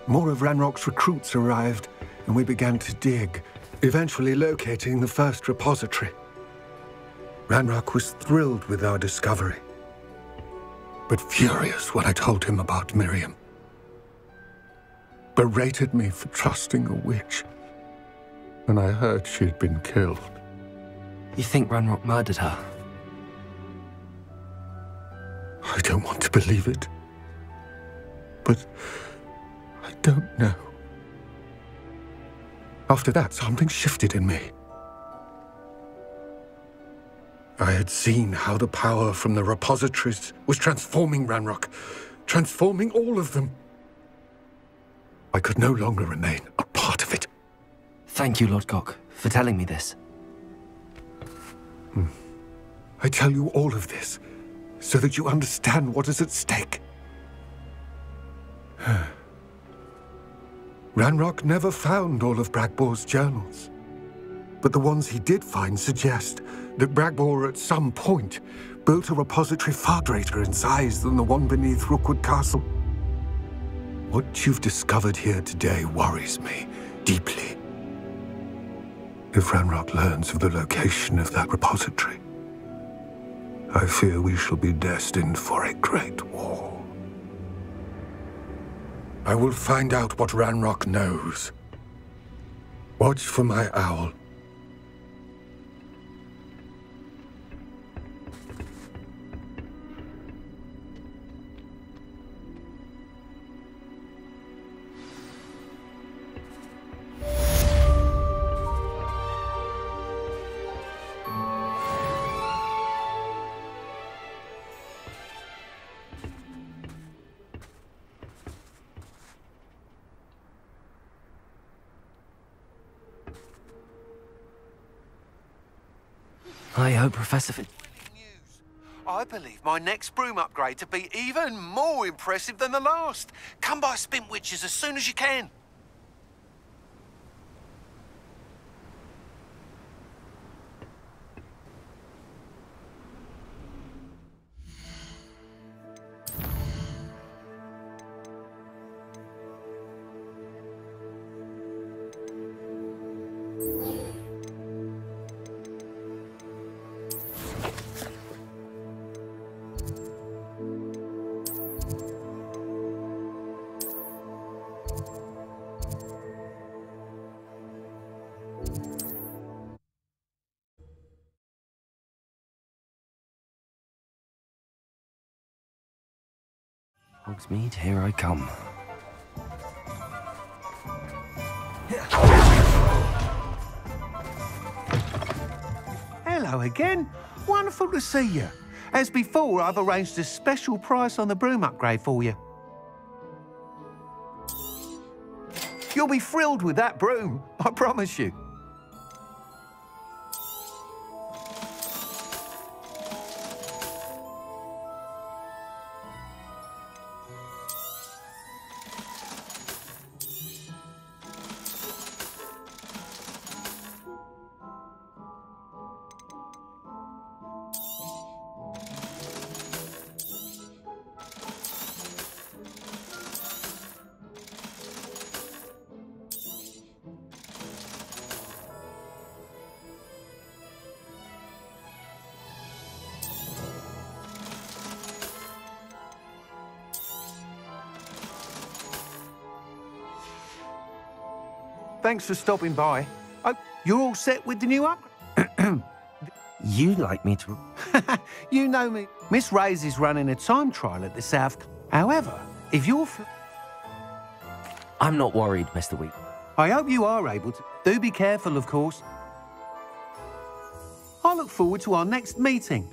More of Ranrock's recruits arrived, and we began to dig, eventually locating the first repository. Ranrock was thrilled with our discovery, but furious when I told him about Miriam. Berated me for trusting a witch, and I heard she had been killed. You think Ranrock murdered her? I don't want to believe it, but I don't know. After that, something shifted in me. I had seen how the power from the repositories was transforming Ranrock, transforming all of them. I could no longer remain a part of it. Thank you, Lord Gok, for telling me this. I tell you all of this so that you understand what is at stake. Ranrock never found all of Bragbor's journals, but the ones he did find suggest that Bragbor at some point built a repository far greater in size than the one beneath Rookwood Castle. What you've discovered here today worries me deeply. If Ranrock learns of the location of that repository, I fear we shall be destined for a great war. I will find out what Ranrock knows. Watch for my owl. I hope Professor I believe my next broom upgrade to be even more impressive than the last. Come by Spintwitches as soon as you can. Hogsmeade, here I come. Hello again. Wonderful to see you. As before, I've arranged a special price on the broom upgrade for you. You'll be thrilled with that broom, I promise you. Thanks for stopping by. Oh, you're all set with the new upgrade? You'd like me to... You know me. Miss Reyes is running a time trial at the South. However, if you're... I'm not worried, Mr. Wheat. I hope you are able to. Do be careful, of course. I look forward to our next meeting.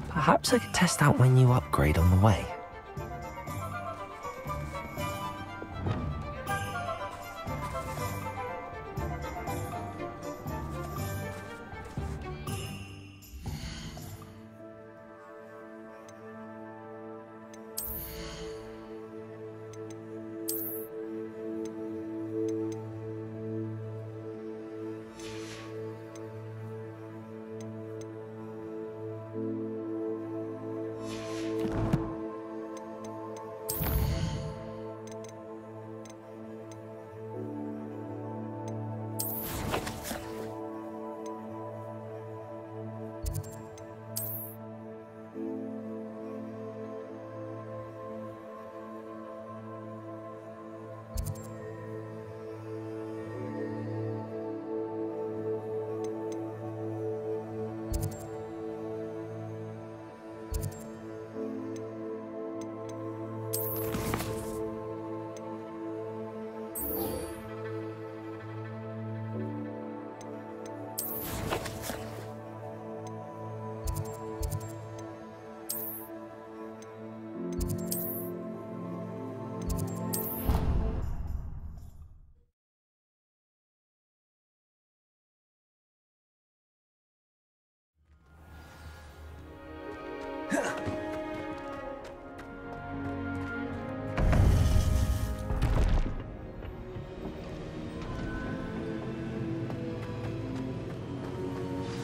Perhaps I could test out my new upgrade on the way.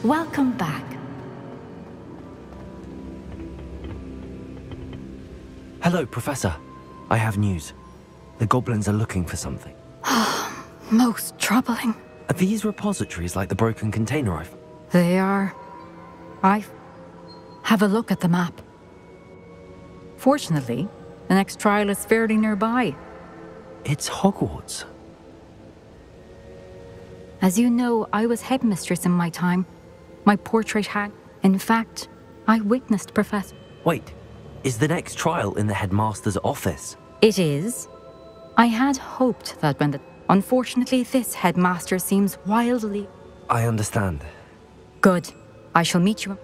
Welcome back. Hello, Professor. I have news. The goblins are looking for something. Most troubling. Are these repositories like the broken container I found? They are. Have a look at the map. Fortunately, the next trial is fairly nearby. It's Hogwarts. As you know, I was headmistress in my time. My portrait had... In fact, I witnessed Professor... Wait, is the next trial in the headmaster's office? It is. I had hoped that when the... Unfortunately, this headmaster seems wildly... I understand. Good. I shall meet you...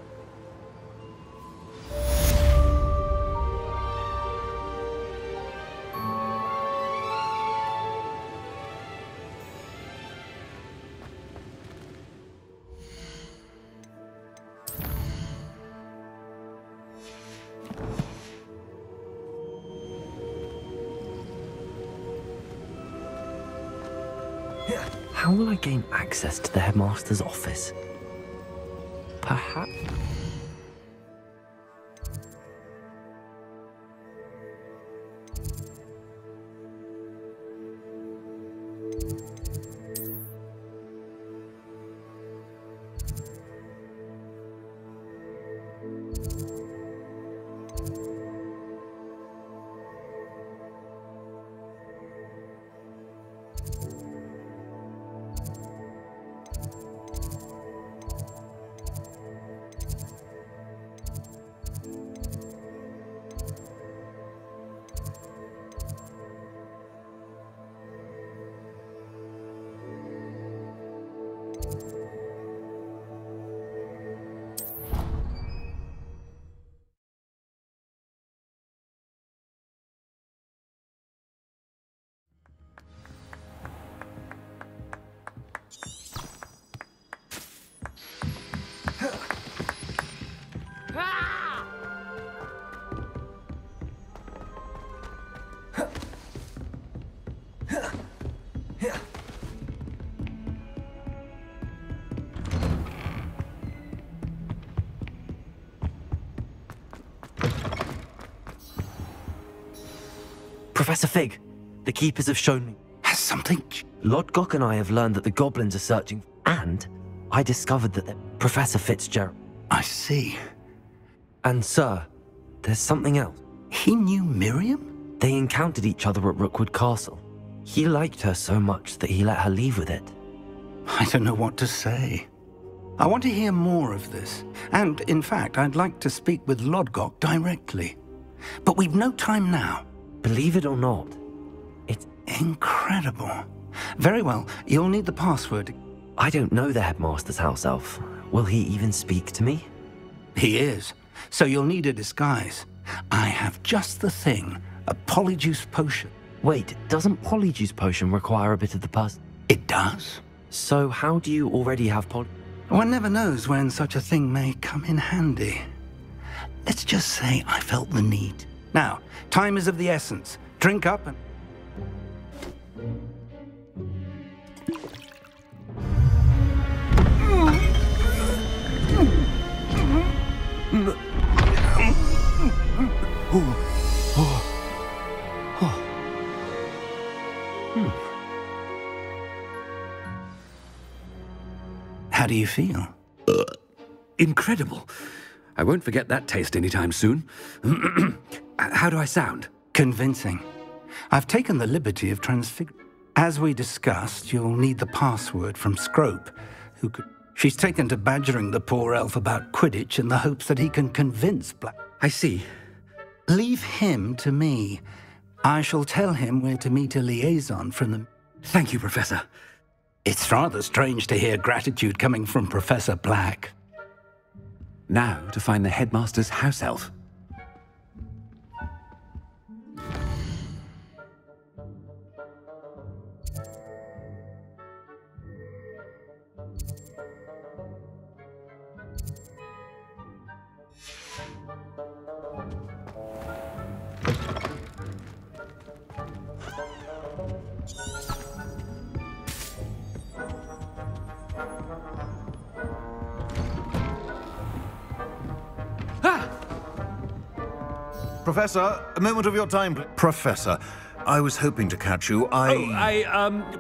How will I gain access to the headmaster's office? Perhaps... Professor Fig, the Keepers have shown me... Has something... Lodgok and I have learned that the goblins are searching... And I discovered that Professor Fitzgerald... I see. And sir, there's something else. He knew Miriam? They encountered each other at Rookwood Castle. He liked her so much that he let her leave with it. I don't know what to say. I want to hear more of this. And, in fact, I'd like to speak with Lodgok directly. But we've no time now. Believe it or not, it's... Incredible. Very well, you'll need the password. I don't know the headmaster's house elf. Will he even speak to me? He is. So you'll need a disguise. I have just the thing. A polyjuice potion. Wait, doesn't polyjuice potion require a bit of the pus? It does. So how do you already have One never knows when such a thing may come in handy. Let's just say I felt the need. Now, time is of the essence. Drink up and... How do you feel? Incredible. I won't forget that taste anytime soon. How do I sound? Convincing. I've taken the liberty of transfiguring. As we discussed, you'll need the password from Scrope, who could... She's taken to badgering the poor elf about Quidditch in the hopes that he can convince Black... I see. Leave him to me. I shall tell him where to meet a liaison from the... Thank you, Professor. It's rather strange to hear gratitude coming from Professor Black. Now to find the headmaster's house elf. Professor, a moment of your time, please. Professor, I was hoping to catch you.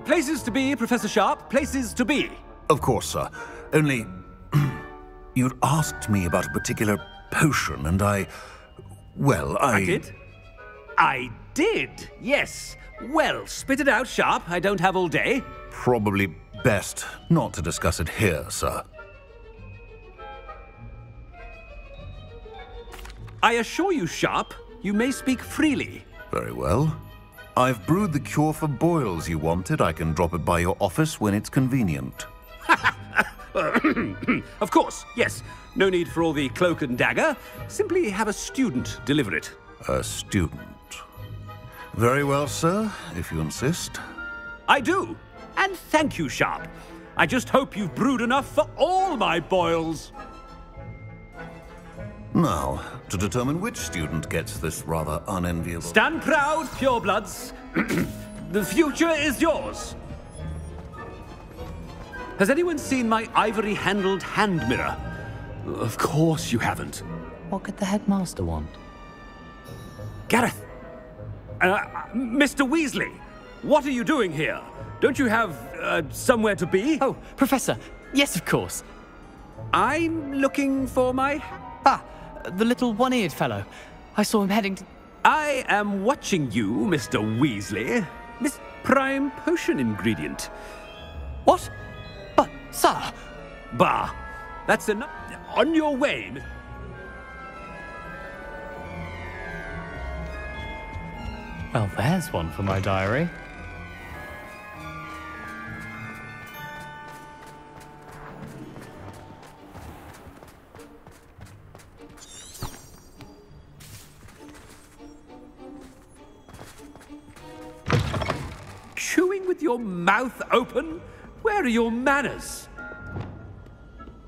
Places to be, Professor Sharp, places to be. Of course, sir. Only, you'd asked me about a particular potion, and I did? I did, yes. Well, spit it out, Sharp. I don't have all day. Probably best not to discuss it here, sir. I assure you, Sharp, you may speak freely. Very well. I've brewed the cure for boils you wanted. I can drop it by your office when it's convenient. Of course, yes. No need for all the cloak and dagger. Simply have a student deliver it. A student. Very well, sir, if you insist. I do. And thank you, Sharp. I just hope you've brewed enough for all my boils. Now, to determine which student gets this rather unenviable... Stand proud, purebloods. The future is yours. Has anyone seen my ivory-handled hand mirror? Of course you haven't. What could the headmaster want? Gareth! Mr. Weasley, what are you doing here? Don't you have, somewhere to be? Oh, Professor, yes, of course. I'm looking for my... Ah, the little one-eared fellow. I saw him heading to... I am watching you, Mr. Weasley. This prime potion ingredient. What? But, sir... Bah! That's enough. On your way. Well, there's one for my diary. Chewing with your mouth open? Where are your manners?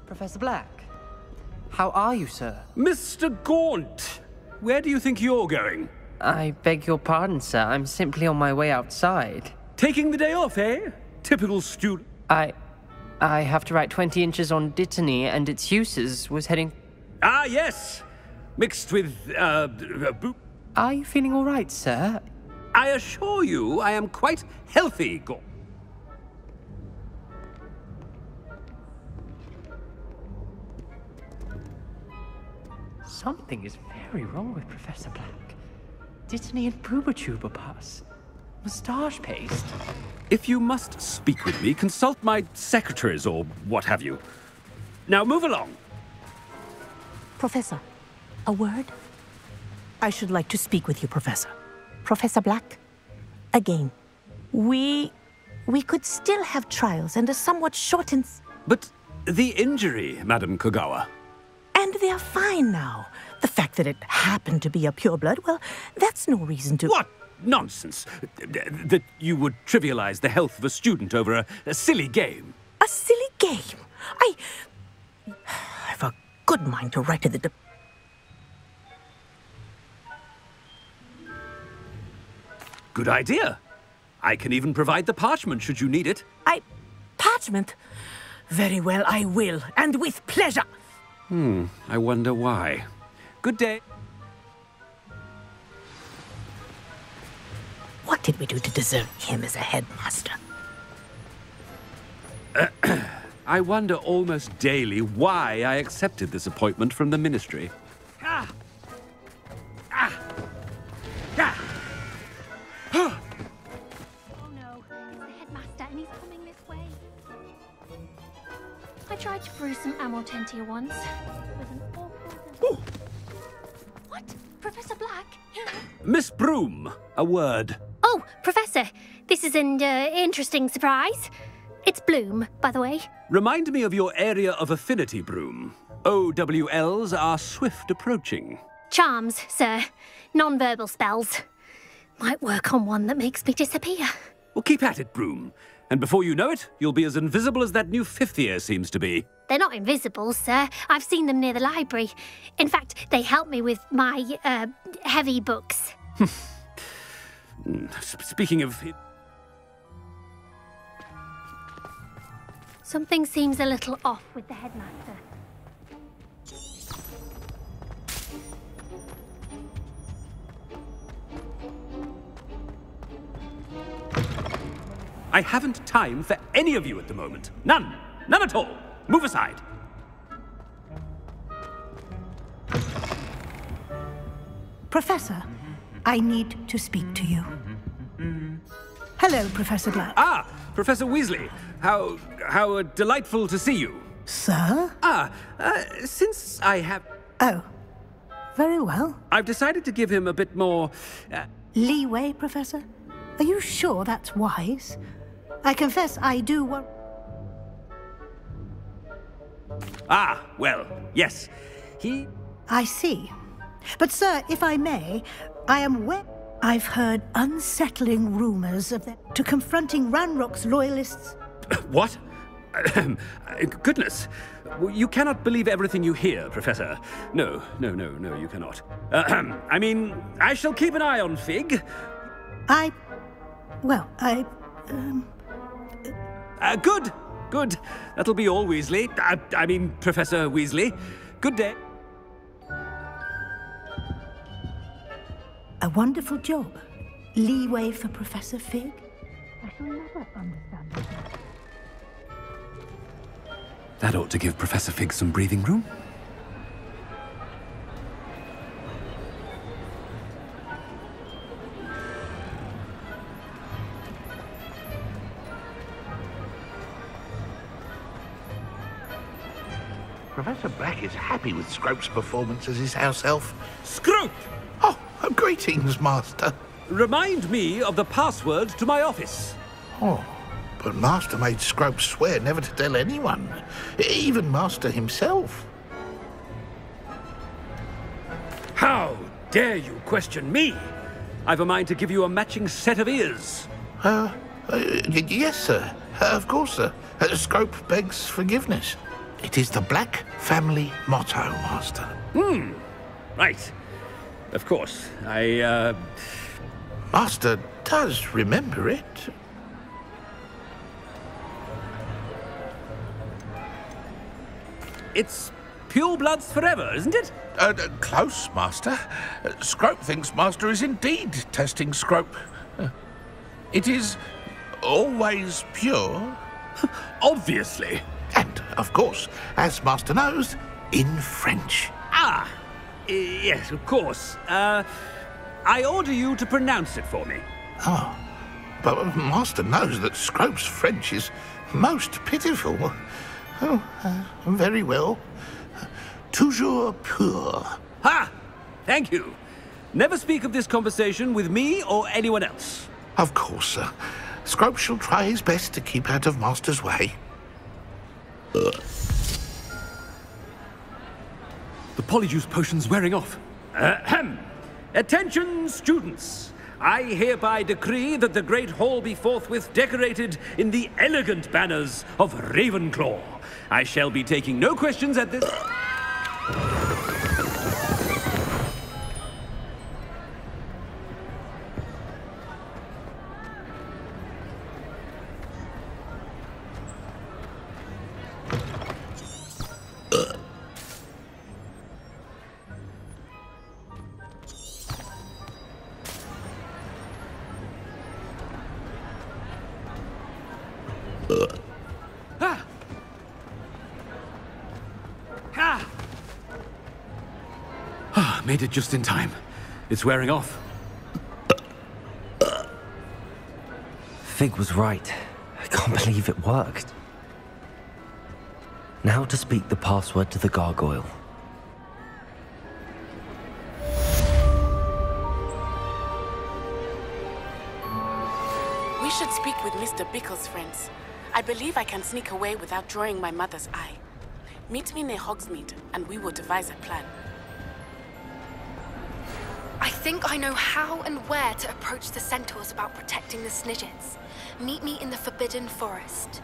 Professor Black, how are you, sir? Mr. Gaunt, where do you think you're going? I beg your pardon, sir. I'm simply on my way outside. Taking the day off, eh? Typical student. I have to write 20 inches on Dittany and its uses. Was heading... Ah, yes! Mixed with, Are you feeling all right, sir? I assure you, I am quite healthy, Gaunt. Something is very wrong with Professor Black. Dittany and Boobertuber pass. Moustache paste. If you must speak with me, consult my secretaries or what have you. Now move along. Professor, a word? I should like to speak with you, Professor. Professor Black, again, we could still have trials and a somewhat shortened... But the injury, Madam Kogawa. And they're fine now. The fact that it happened to be a pureblood, well, that's no reason to... What nonsense! That you would trivialize the health of a student over a silly game. A silly game? I've a good mind to write to the... Good idea. I can even provide the parchment should you need it. Parchment? Very well, I will, and with pleasure. I wonder why. Good day. What did we do to deserve him as a headmaster? I wonder almost daily why I accepted this appointment from the ministry. Oh no, it's the headmaster and he's coming this way. I tried to brew some amortentia once. With an awful... What? Professor Black? Miss Broom, a word. Oh, Professor, this is an interesting surprise. It's Bloom, by the way. Remind me of your area of affinity, Broom. OWLs are swift approaching. Charms, sir. Non-verbal spells. Might work on one that makes me disappear. Well, keep at it, Broom. And before you know it, you'll be as invisible as that new fifth year seems to be. They're not invisible, sir. I've seen them near the library. In fact, they help me with my, heavy books. Speaking of... Something seems a little off with the headmaster. I haven't time for any of you at the moment. None. None at all. Move aside. Professor, I need to speak to you. Hello, Professor Black. Ah, Professor Weasley. How delightful to see you. Sir? Since I have... Oh, very well. I've decided to give him a bit more... leeway, Professor? Are you sure that's wise? I confess I do worry. Ah, well, yes. He... I see. But, sir, if I may, I am I've heard unsettling rumors of them to confronting Ranrock's loyalists. What? Goodness. You cannot believe everything you hear, Professor. No, you cannot. I mean, I shall keep an eye on Fig. Good. That'll be all, Weasley. I mean, Professor Weasley. Good day. A wonderful job. Leeway for Professor Fig? I shall never understand this. That ought to give Professor Fig some breathing room. Professor Black is happy with Scrope's performance as his house elf. Scrope! Oh, greetings, Master. Remind me of the password to my office. Oh, but Master made Scrope swear never to tell anyone, even Master himself. How dare you question me? I've a mind to give you a matching set of ears. Yes, sir. Of course, sir. Scrope begs forgiveness. It is the Black family motto, Master. Right. Of course. Master does remember it. It's purebloods forever, isn't it? Close, Master. Scrope thinks Master is indeed testing Scrope. It is always pure. Obviously. And, of course, as Master knows, in French. Ah! Yes, of course. I order you to pronounce it for me. Oh, but Master knows that Scrope's French is most pitiful. Oh, very well. Toujours pur. Ha! Thank you. Never speak of this conversation with me or anyone else. Of course, sir. Scrope shall try his best to keep out of Master's way. The Polyjuice potion's wearing off. Attention, students! I hereby decree that the Great Hall be forthwith decorated in the elegant banners of Ravenclaw. I shall be taking no questions at this... Made it just in time. It's wearing off. Fig was right. I can't believe it worked. Now to speak the password to the gargoyle. We should speak with Mr. Bickle's friends. I believe I can sneak away without drawing my mother's eye. Meet me near Hogsmeade, and we will devise a plan. I think I know how and where to approach the centaurs about protecting the Snidgets. Meet me in the Forbidden Forest.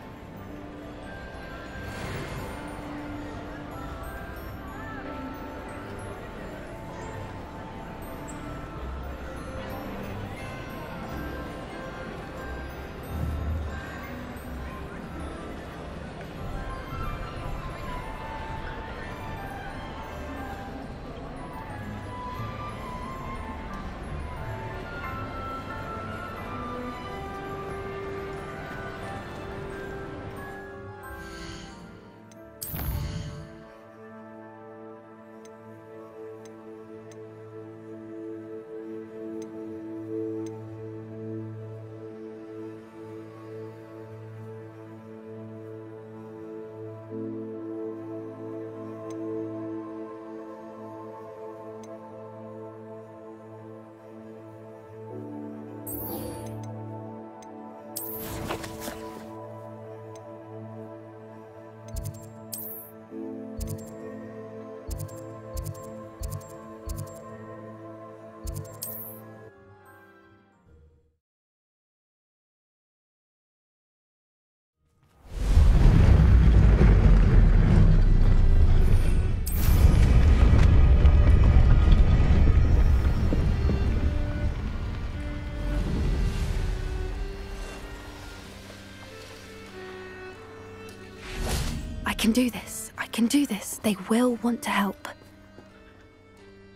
can do this. I can do this. They will want to help.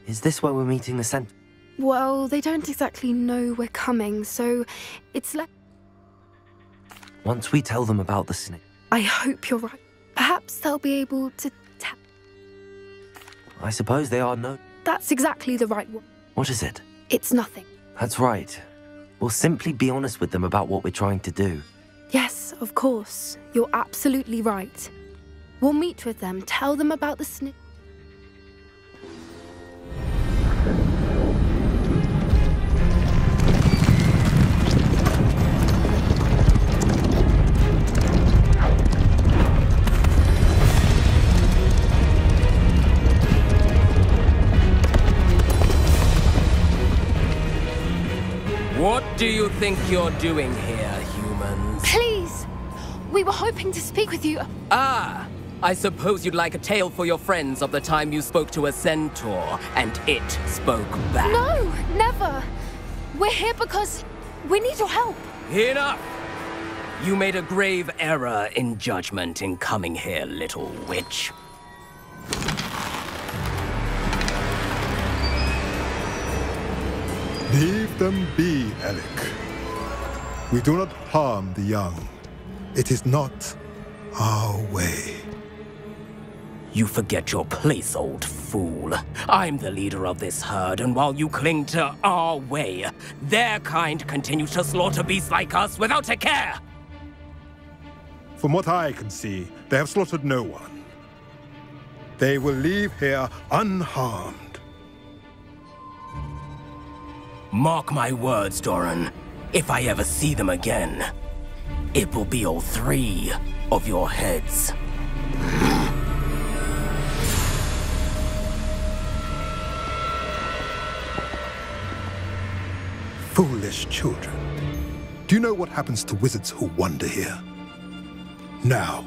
Is this where we're meeting the centaur? Well, they don't exactly know we're coming, so it's like... Once we tell them about the snake... I hope you're right. Perhaps they'll be able to tell... I suppose they are no... That's exactly the right one. What is it? It's nothing. That's right. We'll simply be honest with them about what we're trying to do. Yes, of course. You're absolutely right. We'll meet with them, tell them about the snake... What do you think you're doing here, humans? Please! We were hoping to speak with you. Ah! I suppose you'd like a tale for your friends of the time you spoke to a centaur, and it spoke back. No, never! We're here because we need your help. Enough! You made a grave error in judgment in coming here, little witch. Leave them be, Alec. We do not harm the young. It is not our way. You forget your place, old fool. I'm the leader of this herd, and while you cling to our way, their kind continue to slaughter beasts like us without a care! From what I can see, they have slaughtered no one. They will leave here unharmed. Mark my words, Doran. If I ever see them again, it will be all 3 of your heads. Foolish children. Do you know what happens to wizards who wander here? Now,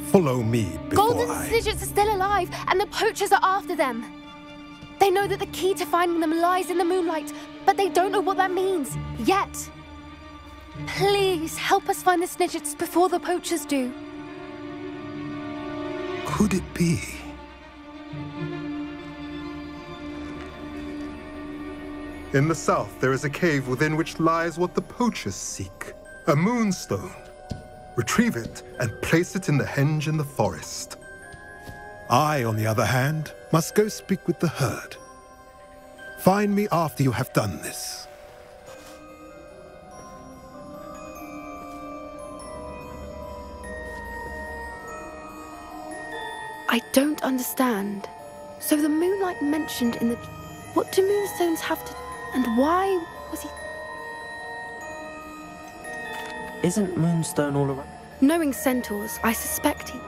follow me before Golden Snidgets are still alive, and the poachers are after them. They know that the key to finding them lies in the moonlight, but they don't know what that means, yet. Please, help us find the Snidgets before the poachers do. Could it be? In the south, there is a cave within which lies what the poachers seek. A moonstone. Retrieve it and place it in the henge in the forest. I, on the other hand, must go speak with the herd. Find me after you have done this. I don't understand. So the moonlight mentioned in the... What do moonstones have to... And why was he... Isn't Moonstone all around? Knowing centaurs, I suspect he...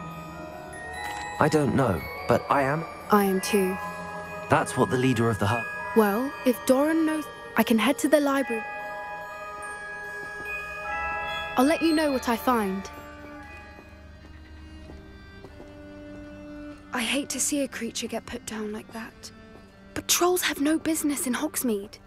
I don't know, but I am. I am too. That's what the leader of the hut... Well, if Doran knows, I can head to the library. I'll let you know what I find. I hate to see a creature get put down like that. But trolls have no business in Hogsmeade.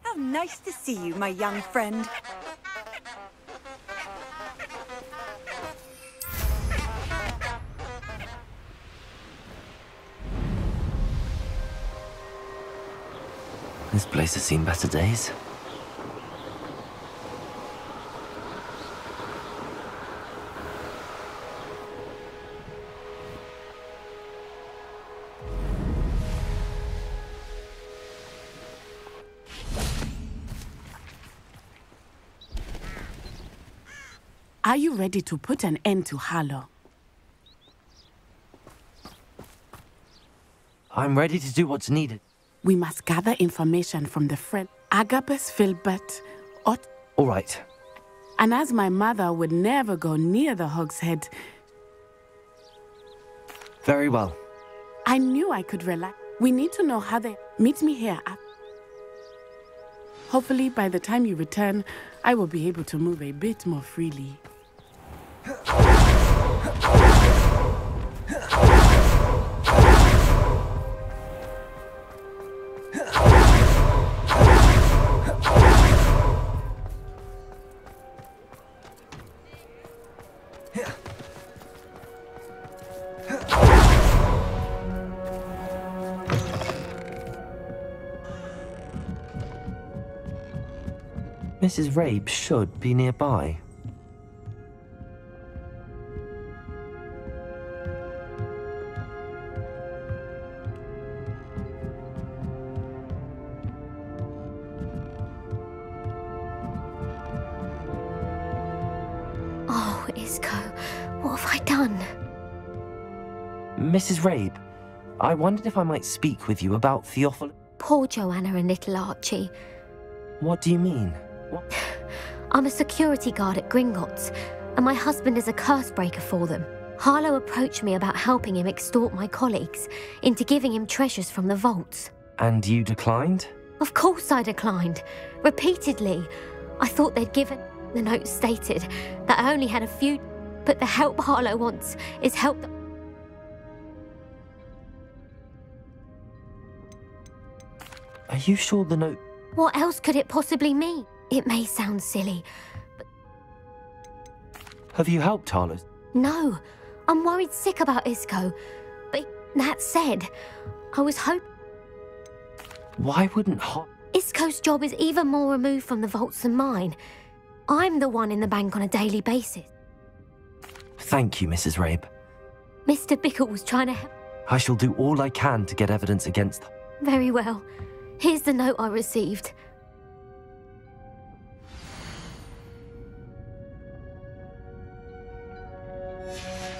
How nice to see you, my young friend. This place has seen better days. Are you ready to put an end to Harlow? I'm ready to do what's needed. We must gather information from the friend Agabus Filbert. All right. And as my mother would never go near the Hog's Head, Very well. I knew I could relax. We need to know how they... Meet me here. Hopefully, by the time you return, I will be able to move a bit more freely. Mrs. Rabe should be nearby. Oh, Isco, what have I done? Mrs. Rabe, I wondered if I might speak with you about Theophilus. Poor Joanna and little Archie. What do you mean? I'm a security guard at Gringotts, and my husband is a curse breaker for them. Harlow approached me about helping him extort my colleagues into giving him treasures from the vaults. And you declined? Of course I declined. Repeatedly. I thought they'd given... The note stated that I only had a few... But the help Harlow wants is help... Are you sure the note... What else could it possibly mean? It may sound silly, but... Have you helped Harlow? No. I'm worried sick about Isco. But that said, I was hoping... Why wouldn't Isco's job is even more removed from the vaults than mine. I'm the one in the bank on a daily basis. Thank you, Mrs. Rabe. Mr. Bickle was trying to help... I shall do all I can to get evidence against them. Very well. Here's the note I received.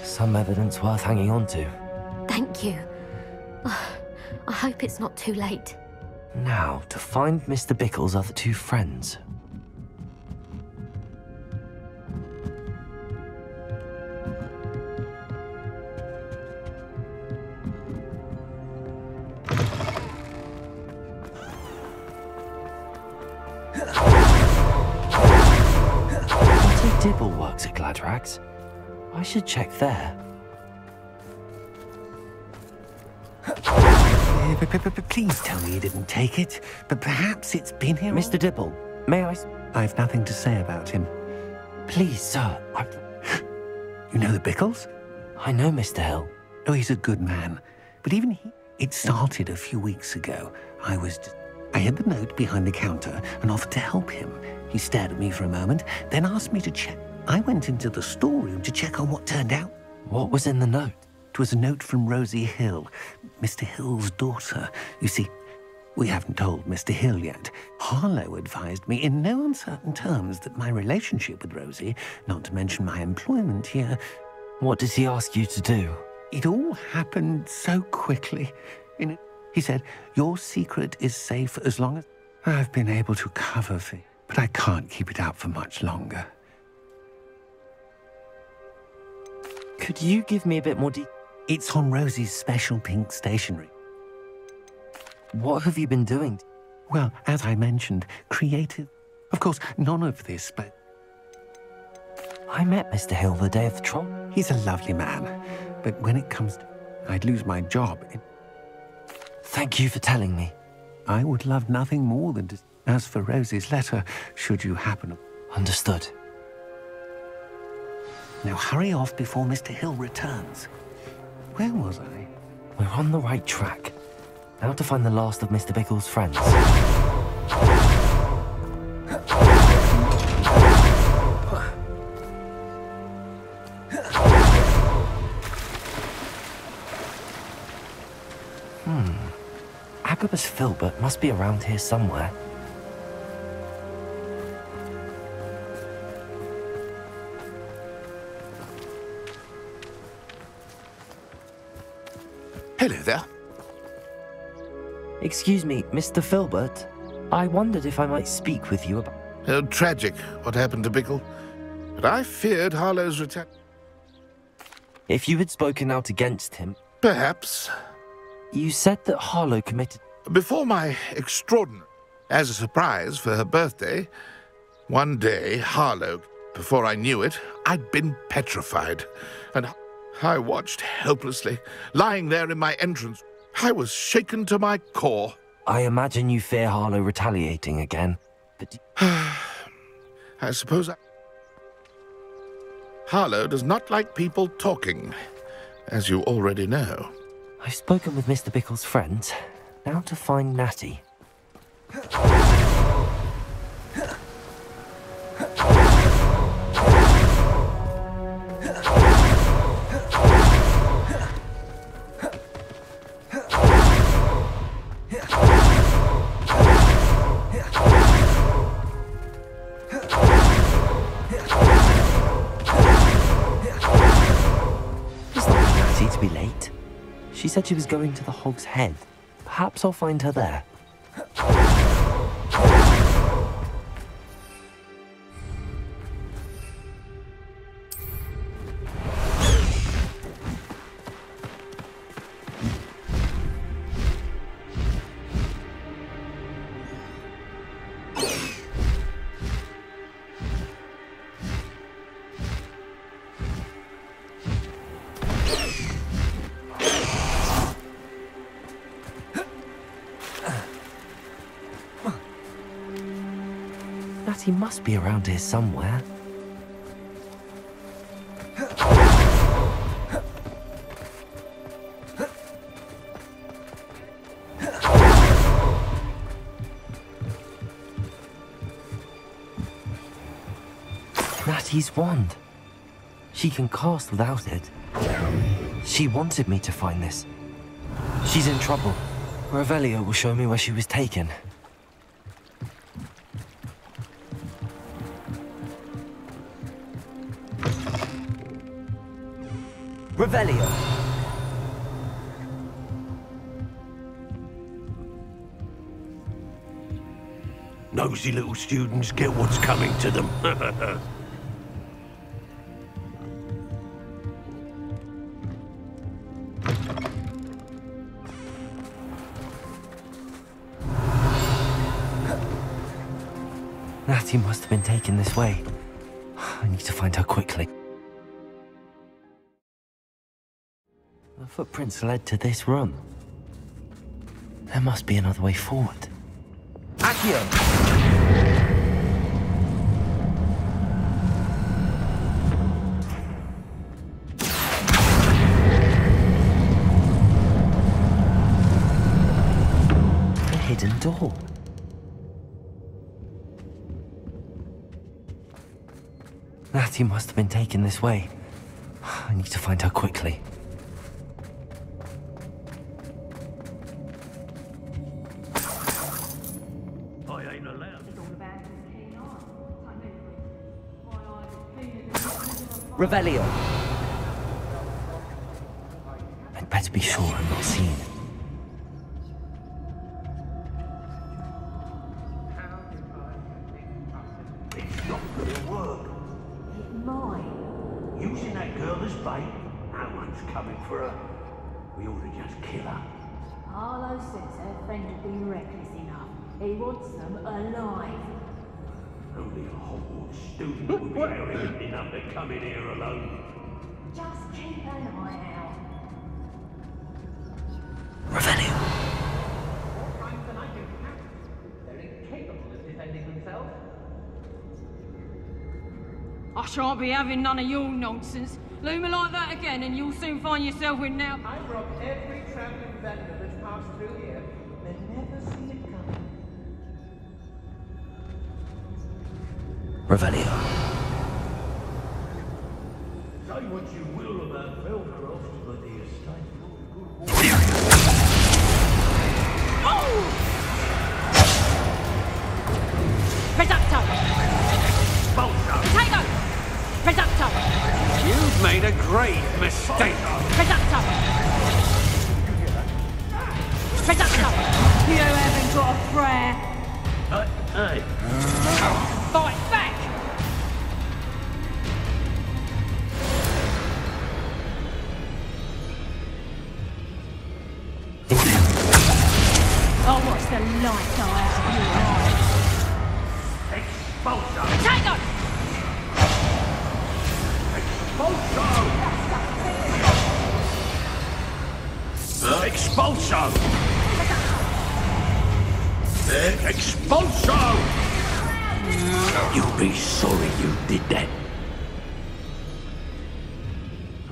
Some evidence worth hanging on to. Thank you. I hope it's not too late. Now, to find Mr. Bickle's other two friends. Dibble works at Gladrags. I should check there. Please tell me you didn't take it, but perhaps it's been here. Mr. Dibble, may I... I've nothing to say about him. Please, sir, You know the Bickles? I know Mr. Hill. Oh, he's a good man. But even he... It started a few weeks ago. I hid the note behind the counter and offered to help him. He stared at me for a moment, then asked me to check. I went into the storeroom to check on what turned out. What was in the note? It was a note from Rosie Hill, Mr. Hill's daughter. You see, we haven't told Mr. Hill yet. Harlow advised me in no uncertain terms that my relationship with Rosie, not to mention my employment here... What did he ask you to do? It all happened so quickly. He said, your secret is safe as long as I've been able to cover things. But I can't keep it out for much longer. Could you give me a bit more detail? It's on Rosie's special pink stationery. What have you been doing? Well, as I mentioned, creative. Of course, none of this, but... I met Mr. Hill the day of the trial. He's a lovely man, but when it comes to... I'd lose my job. Thank you for telling me. I would love nothing more than to... As for Rosie's letter, should you happen... Understood. Now hurry off before Mr. Hill returns. Where was I? We're on the right track. Now to find the last of Mr. Bickle's friends. Agabus Filbert must be around here somewhere. Hello there. Excuse me, Mr. Filbert. I wondered if I might speak with you about... Tragic, what happened to Bickle. But I feared Harlow's return. If you had spoken out against him... Perhaps. You said that Harlow committed... Before my extraordinary... As a surprise for her birthday, one day, Harlow, before I knew it, I'd been petrified. And I watched helplessly, lying there in my entrance. I was shaken to my core. I imagine you fear Harlow retaliating again, but... I suppose Harlow does not like people talking, as you already know. I've spoken with Mr. Bickle's friends. Now to find Natty. To be late. She said she was going to the Hog's Head. Perhaps I'll find her there. He must be around here somewhere. Natty's wand. She can cast without it. She wanted me to find this. She's in trouble. Revelio will show me where she was taken. Revelio. Nosy little students get what's coming to them. Natty must have been taken this way. I need to find her quickly. The footprints led to this room. There must be another way forward. Accio! A hidden door. Natty must have been taken this way. I need to find her quickly. Revelio. I'd better be sure I'm not seen. It's not gonna work. It might. Using that girl as bait, no one's coming for her. We ought to just kill her. Harlow says her friend will be reckless enough. He wants them alive. Only a Hogwarts student would be arrogant enough to come in here alone. Just keep an eye out. Revelio. They're incapable of defending themselves. I shan't be having none of your nonsense. Leave me like that again and you'll soon find yourself with now. I've robbed every travelling vendor that's passed through here. They never see it coming. Revelio. Say what you will about Belcroft, but the estate Reducto! Potato! Reducto! You've made a grave mistake. Reducto! Reducto! You haven't got a prayer. Hey. Fight back! Oh, what's the light out of your eyes? Expulso! Potato! Expulso! Expulso! You'll be sorry you did that.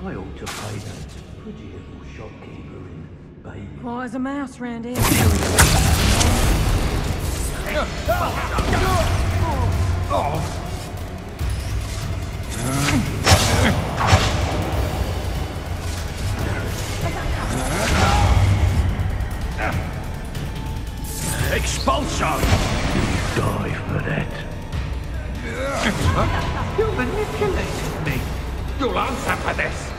I ought to pay that pretty little shopkeeper in baby. Quiet as a mouse round here. Expulso! You die for that. You manipulated me. You'll answer for this.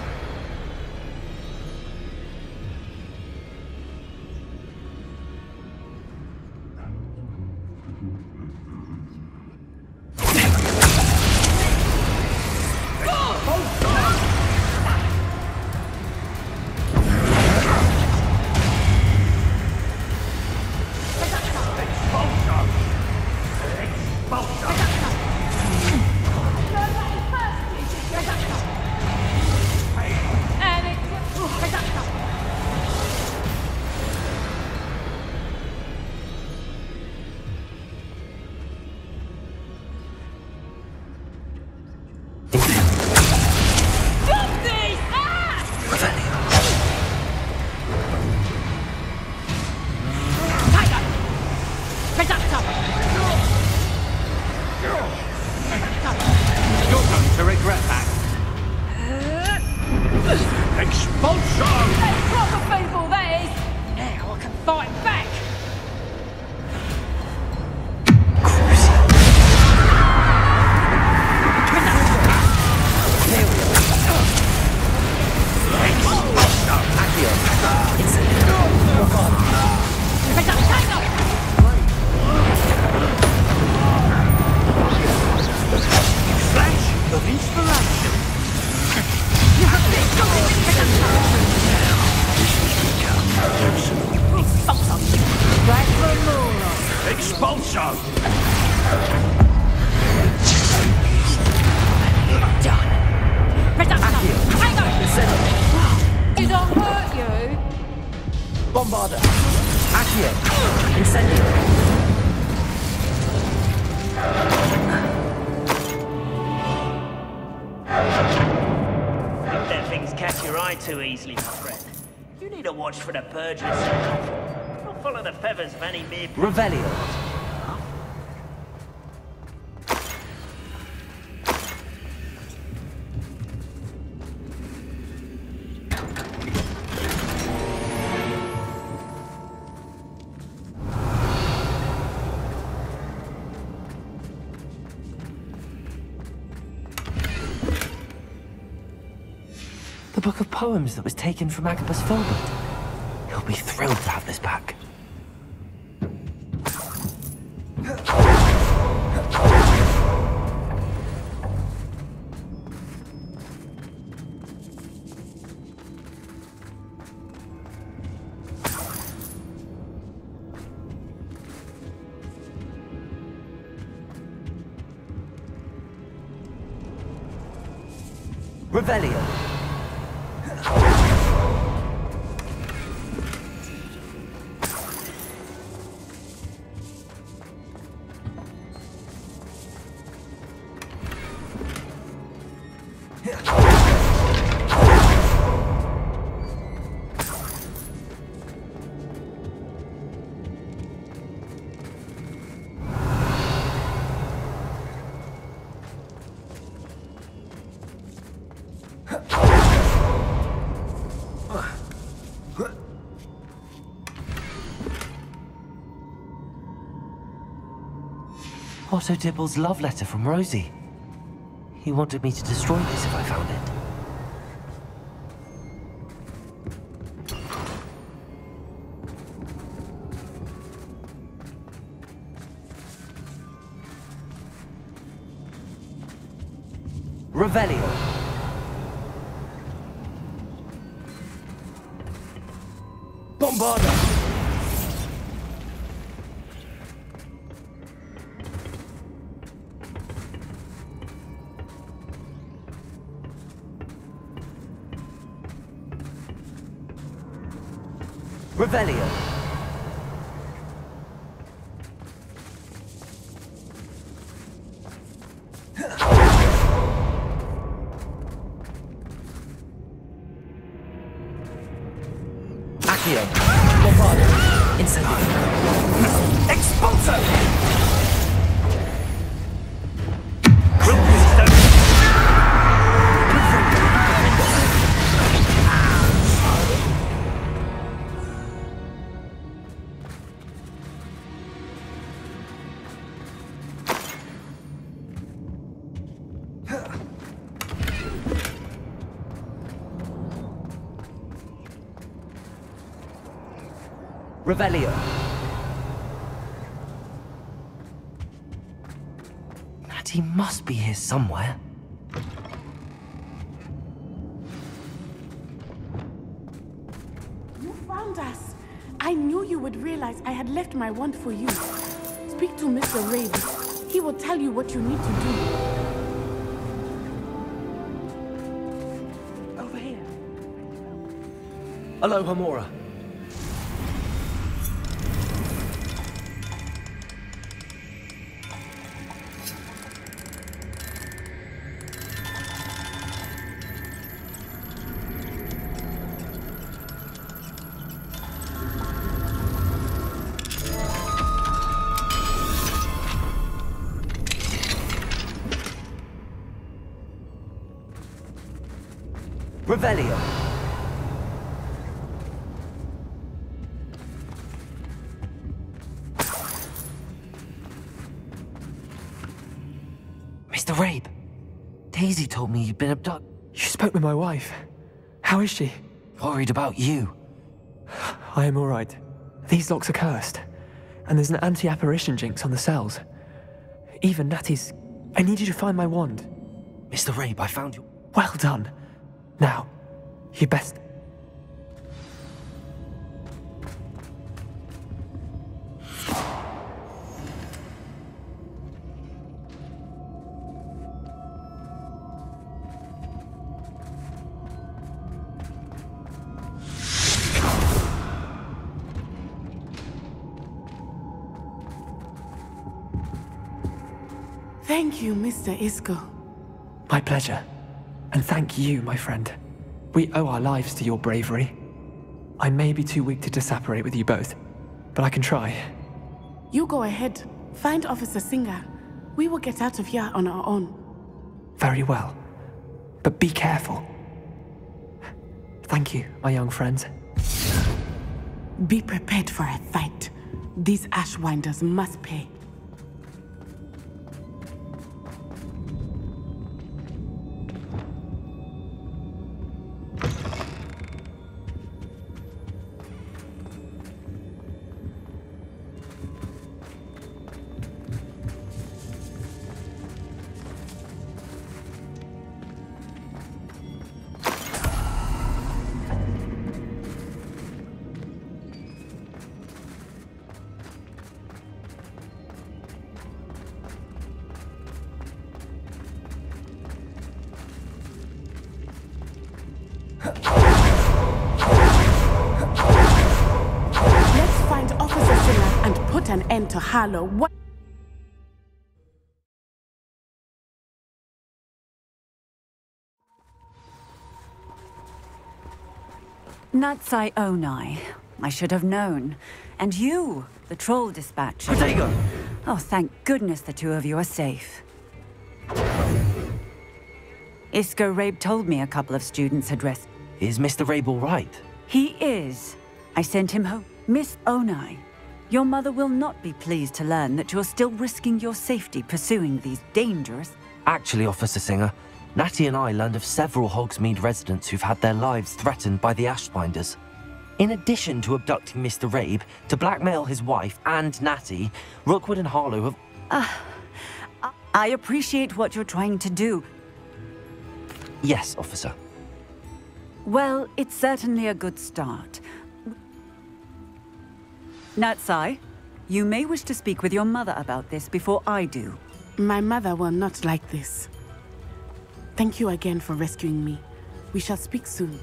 Too easily, my friend. You need to watch for the purge yourself. Don't follow the feathers of any mere... Revelio. The book of poems that was taken from Agabus Filbert. He'll be thrilled to have this back. Revelio. Otto Dibble's love letter from Rosie. He wanted me to destroy this if I found it. Revelio. Bombarda. Revelio. Accio. Bombardo. Incendio. Expulso! Revelio. Natty must be here somewhere. You found us. I knew you would realize I had left my wand for you. Speak to Mr. Raven. He will tell you what you need to do. Over here. Aloha, Mora. Revelio. Mr. Rabe, Daisy told me you'd been abducted. You spoke with my wife. How is she? Worried about you. I am all right. These locks are cursed, and there's an anti-apparition jinx on the cells. Even Natty's... I need you to find my wand. Mr. Rabe, I found you. Well done. Now, you best... Thank you, Mr. Isco. My pleasure. And thank you, my friend. We owe our lives to your bravery. I may be too weak to disapparate with you both, but I can try. You go ahead. Find Officer Singer. We will get out of here on our own. Very well. But be careful. Thank you, my young friends. Be prepared for a fight. These Ashwinders must pay. Let's find Officer Singer and put an end to Harlow. What? Natsai Onai. I should have known. And you, the troll dispatcher. Protego! Oh, thank goodness the two of you are safe. Isco Rabe told me a couple of students had rescued. Is Mr. Rabe all right? He is. I sent him home. Miss Onai, your mother will not be pleased to learn that you're still risking your safety pursuing these dangerous... Actually, Officer Singer, Natty and I learned of several Hogsmeade residents who've had their lives threatened by the Ashbinders. In addition to abducting Mr. Rabe, to blackmail his wife and Natty, Rookwood and Harlow have... I appreciate what you're trying to do. Yes, officer. Well, it's certainly a good start. Natsai, you may wish to speak with your mother about this before I do. My mother will not like this. Thank you again for rescuing me. We shall speak soon.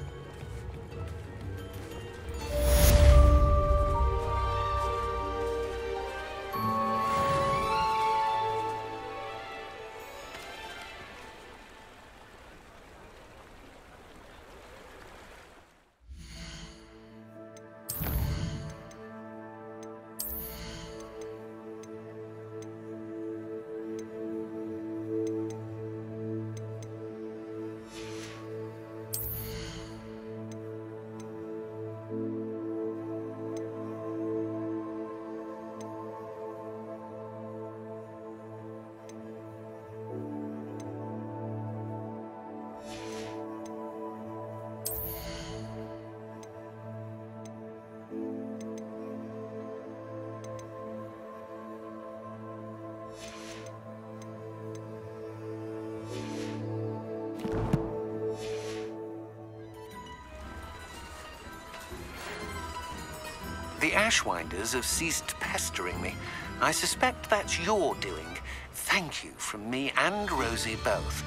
The Ashwinders have ceased pestering me. I suspect that's your doing. Thank you from me and Rosie both.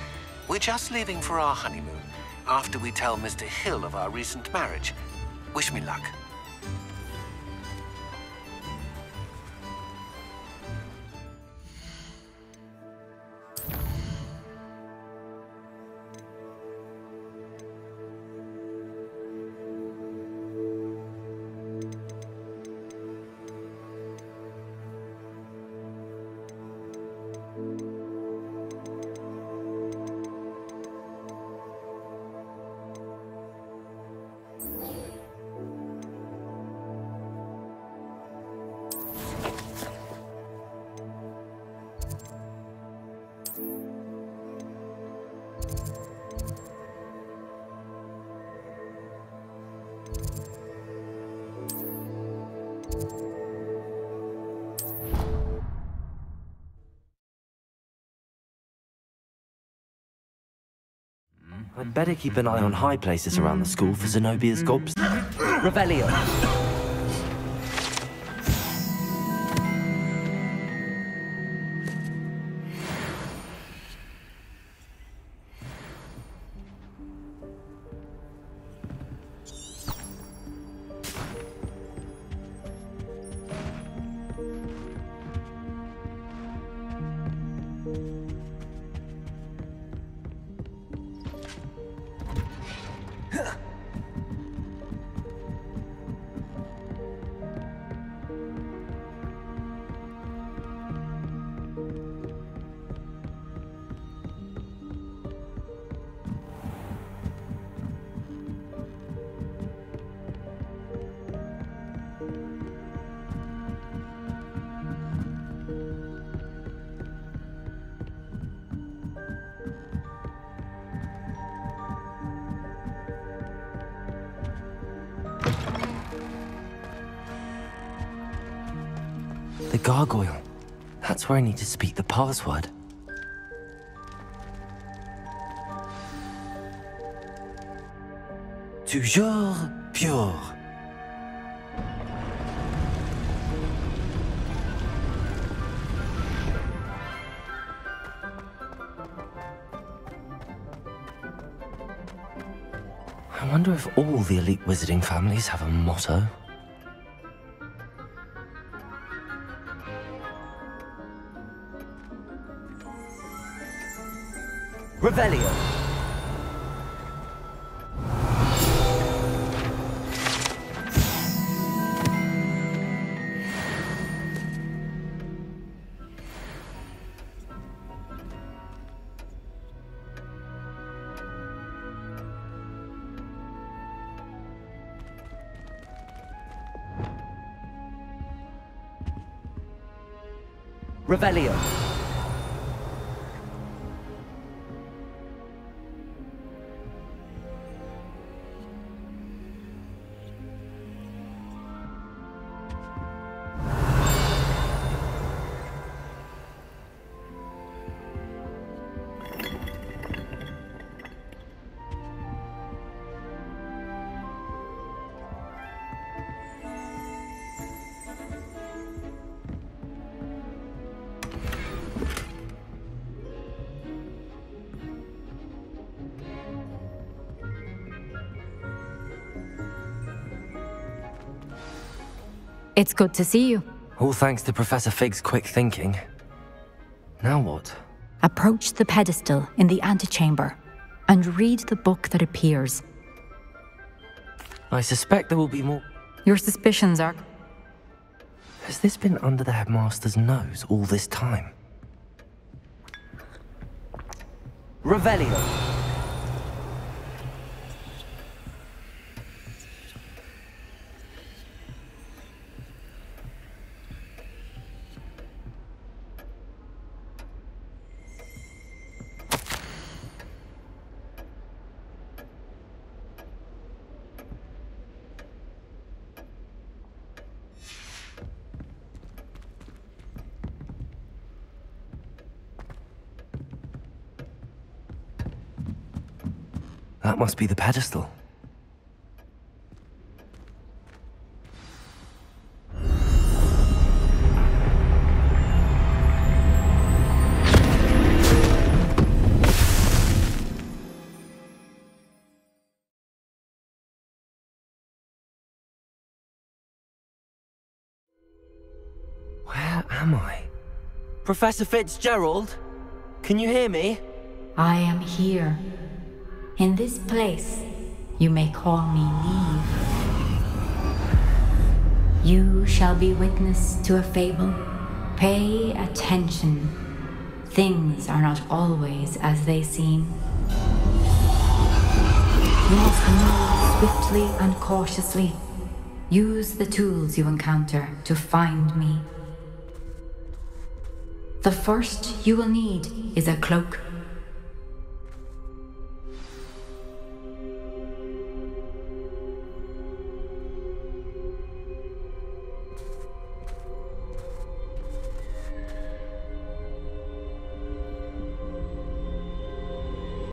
We're just leaving for our honeymoon, after we tell Mr. Hill of our recent marriage. Wish me luck. I'd better keep an eye on high places around the school for Zenobia's gobs. Revelio! The gargoyle. That's where I need to speak the password. Toujours pure. I wonder if all the elite wizarding families have a motto. Revelio. Revelio. It's good to see you. All thanks to Professor Fig's quick thinking. Now what? Approach the pedestal in the antechamber and read the book that appears. I suspect there will be more. Your suspicions are... Has this been under the headmaster's nose all this time? Revelio. That must be the pedestal. Where am I? Professor Fitzgerald? Can you hear me? I am here. In this place, you may call me Neve. You shall be witness to a fable. Pay attention. Things are not always as they seem. You must move swiftly and cautiously. Use the tools you encounter to find me. The first you will need is a cloak.